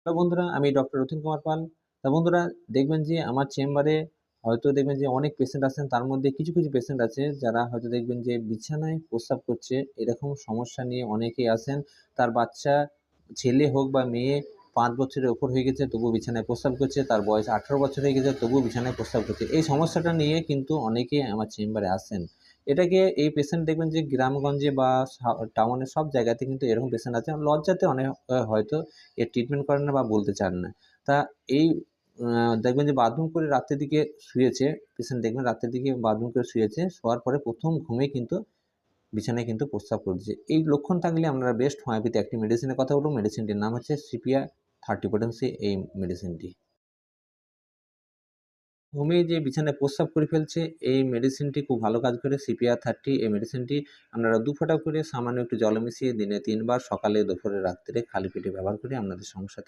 তো বন্ধুরা, আমি ডক্টর রতিন কুমার পাল। তা বন্ধুরা, দেখবেন যে আমার চেম্বারে হয়তো দেখবেন যে অনেক পেশেন্ট আছেন, তার মধ্যে কিছু কিছু পেশেন্ট আছে যারা হয়তো দেখবেন যে বিছানায় প্রস্রাব করছে, এরকম সমস্যা নিয়ে অনেকেই আসেন। তার বাচ্চা ছেলে হোক বা মেয়ে 5 বছরের ওপর হয়ে গেছে তবুও বিছানায় প্রস্রাব করছে, তার বয়স 18 বছর হয়ে গেছে তবুও বিছানায় প্রস্রাব করছে। এই সমস্যাটা নিয়ে কিন্তু অনেকেই আমার চেম্বারে আসেন। এই পেশেন্ট দেখবেন যে গ্রামগঞ্জে বা টাউনে সব জায়গাতে কিন্তু এরকম পেশেন্ট আছে, লজ্জাতে অনেক হয়তো এর ট্রিটমেন্ট করেন না বা বলতে চান না। তা এই দেখবেন যে বাথরুম করে রাত্রের দিকে শুয়েছে, পেশেন্ট দেখবেন রাত্রের দিকে বাথরুম করে শুয়েছে, শোয়ার পরে ১ম ঘুমে কিন্তু বিছানায় কিন্তু প্রস্রাব করছে। এই লক্ষণ থাকলে আপনারা বেস্ট হোমিওপ্যাথি একটি মেডিসিনের কথা বলব। মেডিসিনটির নাম হচ্ছে সিপিয়া 30 পোটেন্সি এই মেডিসিনটি। ঘুমিয়ে যে বিছানায় প্রস্রাব করে ফেলছে, এই মেডিসিনটি খুব ভালো কাজ করে। সিপিআর 30 এই মেডিসিনটি আপনারা ২ ফোঁটা করে সামান্য একটু জলে মিশিয়ে দিনে ৩ বার সকালে, দুপুরে, রাত্রে খালি পেটে ব্যবহার করে আপনাদের সমস্যা থেকে